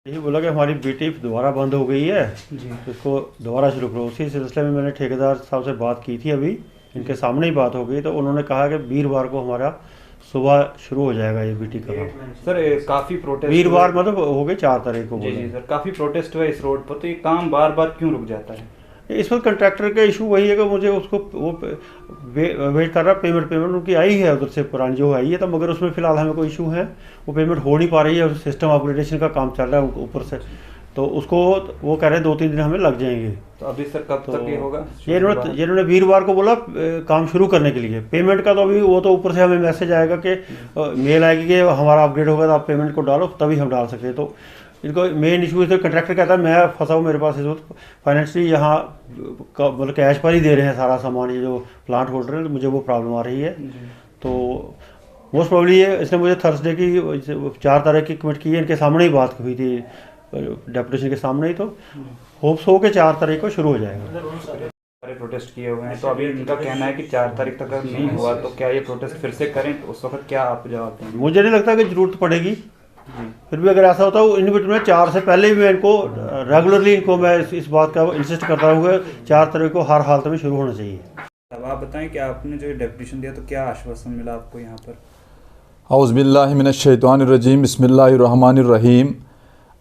यही बोला कि हमारी बीटी दोबारा बंद हो गई है जी। तो इसको दोबारा शुरू करो। उसी सिलसिले में मैंने ठेकेदार साहब से बात की थी, अभी इनके सामने ही बात हो गई, तो उन्होंने कहा कि वीरवार को हमारा सुबह शुरू हो जाएगा ये बीटी का काम। सर काफ़ी प्रोटेस्ट वीरवार मतलब हो गई 4 तारीख को। जी सर, काफ़ी प्रोटेस्ट हुआ इस रोड पर, तो ये काम बार बार क्यों रुक जाता है? इस वक्त कंट्रैक्टर का इशू वही है कि मुझे उसको वो वेट कर रहा, पेमेंट उनकी आई है उधर से पुरानी जो आई है, तो मगर उसमें फ़िलहाल हमें कोई इशू है, वो पेमेंट हो नहीं पा रही है। सिस्टम अपग्रेडेशन का काम चल रहा है ऊपर से, तो उसको वो कह रहे हैं 2-3 दिन हमें लग जाएंगे। तो अभी सर कब तक ये होगा? ये इन्होंने वीरवार को बोला काम शुरू करने के लिए। पेमेंट का तो अभी वो तो ऊपर से हमें मैसेज आएगा कि मेल आएगी कि हमारा अपग्रेड होगा तो आप पेमेंट को डालो, तभी हम डाल सकते हैं। तो इनको मेन इशू है, कंट्रैक्टर कहता है मैं फंसा हूँ, मेरे पास इस वक्त फाइनेंशियली यहाँ मतलब कैश पर ही दे रहे हैं सारा सामान, ये जो प्लांट होल्डर है, मुझे वो प्रॉब्लम आ रही है। तो मोस्ट प्रॉब्ली ये इसने मुझे थर्सडे की 4 तारीख की कमिट की है, इनके सामने ही बात हुई थी डेपुटेशन के सामने ही। तो होप्स हो के 4 तारीख को शुरू हो जाएगा। सारे प्रोटेस्ट किए हुए हैं, तो अभी इनका कहना है कि 4 तारीख तक अगर नहीं हुआ तो क्या ये प्रोटेस्ट फिर से करें, तो उस वक्त क्या आप जवाब देंगे? मुझे नहीं लगता कि ज़रूरत पड़ेगी, फिर भी अगर ऐसा होता है इन बिटवीन में 4 से पहले भी मैं इनको रेगुलरली इनको मैं इस बात का इंसिस्ट करता हूँ कि 4 तारीख को हर हालत में शुरू होना चाहिए। अब आप बताएं कि आपने जो डेपुटेशन दिया तो क्या आश्वासन मिला आपको यहाँ पर? औज़ुबिल्लाहि मिनश्शैतानिर्रजीम, बिस्मिल्लाहिर्रहमानिर्रहीम।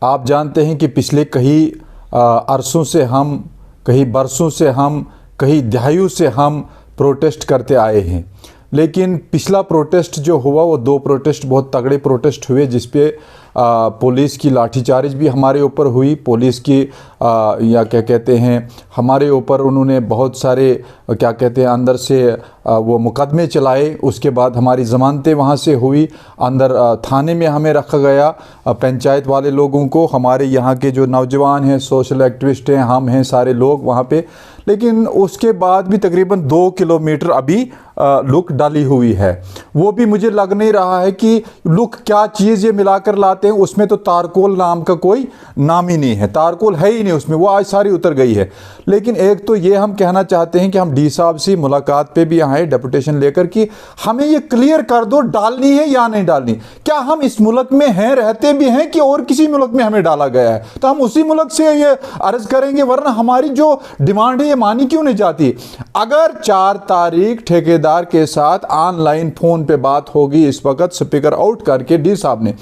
आप जानते हैं कि पिछले कई अरसों से हम, कई बरसों से हम, कई दहाइयों से हम प्रोटेस्ट करते आए हैं, लेकिन पिछला प्रोटेस्ट जो हुआ वो 2 प्रोटेस्ट बहुत तगड़े प्रोटेस्ट हुए, जिस पे पुलिस की लाठीचार्ज भी हमारे ऊपर हुई। पुलिस की या क्या कहते हैं हमारे ऊपर उन्होंने बहुत सारे क्या कहते हैं अंदर से वो मुकदमे चलाए। उसके बाद हमारी ज़मानतें वहाँ से हुई, अंदर थाने में हमें रखा गया, पंचायत वाले लोगों को, हमारे यहाँ के जो नौजवान हैं, सोशल एक्टिविस्ट हैं, हम हैं, सारे लोग वहाँ पे। लेकिन उसके बाद भी तकरीबन 2 किलोमीटर अभी लुक डाली हुई है। वो भी मुझे लग नहीं रहा है कि लुक क्या चीज़ ये मिलाकर लाते हैं। उसमें तो तारकोल नाम का कोई नाम ही नहीं है, तारकोल है ही नहीं उसमें, वो आज सारी उतर गई है। लेकिन एक तो ये हम कहना चाहते हैं कि हम डी साहब से मुलाकात पे भी आए डेपुटेशन लेकर कि हमें ये क्लियर कर दो डालनी है या नहीं डालनी। क्या हम इस मुल्क में हैं, रहते भी हैं, कि और किसी मुल्क में हमें डाला गया है, तो हम उसी मुल्क से ये अर्ज करेंगे, वरना हमारी जो डिमांड है ये मानी क्यों नहीं जाती। अगर 4 तारीख ठेकेदार के साथ ऑनलाइन फ़ोन पे बात होगी, इस वक्त स्पीकर आउट करके डी साहब ने,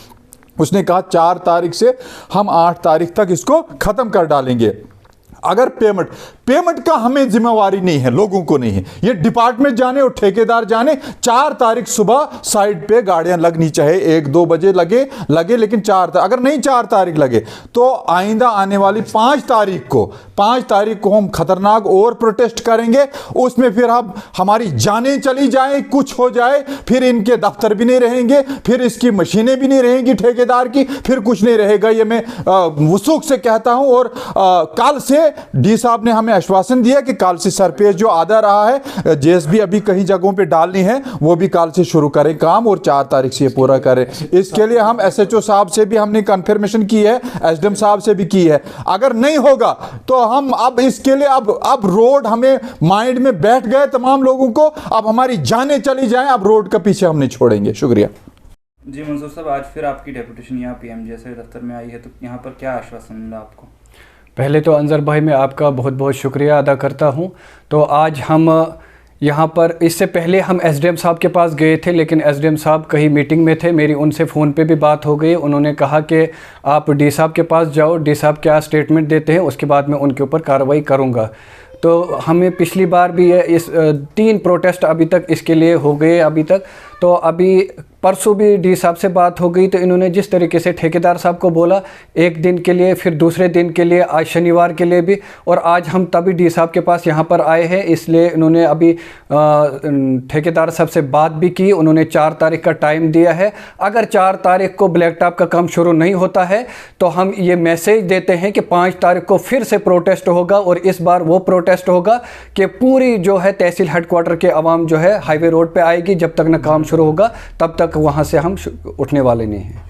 उसने कहा 4 तारीख से हम 8 तारीख तक इसको ख़त्म कर डालेंगे। अगर पेमेंट का हमें जिम्मेवारी नहीं है, लोगों को नहीं है, ये डिपार्टमेंट जाने और ठेकेदार जाने। 4 तारीख सुबह साइड पे गाड़ियां लगनी चाहे, 1-2 बजे लगे, लेकिन 4 तारीख, अगर नहीं 4 तारीख लगे तो आइंदा आने वाली 5 तारीख को हम खतरनाक और प्रोटेस्ट करेंगे। उसमें फिर हम हमारी जानें चली जाएं, कुछ हो जाए, फिर इनके दफ्तर भी नहीं रहेंगे, फिर इसकी मशीनें भी नहीं रहेंगी ठेकेदार की, फिर कुछ नहीं रहेगा। ये मैं वसूख से कहता हूं। और कल से डी साहब ने हमें आश्वासन दिया कि कल से सरपेश जो आधा रहा है, जेएसबी अभी कहीं जगहों पे डालनी है, वो भी कल से शुरू करें काम और 4 तारीख से पूरा करें। इसके लिए हम एसएचओ साहब से भी हमने कंफर्मेशन की है, एसडीएम साहब से भी की है। अगर नहीं होगा तो हम अब इसके लिए अब रोड हमें माइंड में बैठ गए तमाम लोगों को, अब हमारी जानें चली जाएं, अब रोड का पीछे हम नहीं छोड़ेंगे। शुक्रिया जी मंसूर साहब, आज फिर आपकी डेपुटेशन यहाँ पीएमजीएसवाई दफ्तर में आई है, तो यहाँ पर क्या आश्वासन मिला आपको? पहले तो अंजर भाई मैं आपका बहुत बहुत शुक्रिया अदा करता हूं। तो आज हम यहाँ पर, इससे पहले हम एसडीएम साहब के पास गए थे, लेकिन एसडीएम साहब कहीं मीटिंग में थे। मेरी उनसे फ़ोन पे भी बात हो गई। उन्होंने कहा कि आप डी साहब के पास जाओ, डी साहब क्या स्टेटमेंट देते हैं उसके बाद मैं उनके ऊपर कार्रवाई करूँगा। तो हमें पिछली बार भी इस 3 प्रोटेस्ट अभी तक इसके लिए हो गए अभी तक। तो अभी परसों भी डी साहब से बात हो गई, तो इन्होंने जिस तरीके से ठेकेदार साहब को बोला 1 दिन के लिए, फिर दूसरे दिन के लिए, आज शनिवार के लिए भी, और आज हम तभी डी साहब के पास यहाँ पर आए हैं। इसलिए इन्होंने अभी ठेकेदार साहब से बात भी की, उन्होंने 4 तारीख का टाइम दिया है। अगर 4 तारीख को ब्लैक टॉप का काम शुरू नहीं होता है तो हम ये मैसेज देते हैं कि 5 तारीख को फिर से प्रोटेस्ट होगा, और इस बार वो प्रोटेस्ट होगा कि पूरी जो है तहसील हेडक्वार्टर के अवाम जो है हाईवे रोड पे आएगी। जब तक न काम शुरू होगा तब तक वहाँ से हम उठने वाले नहीं हैं।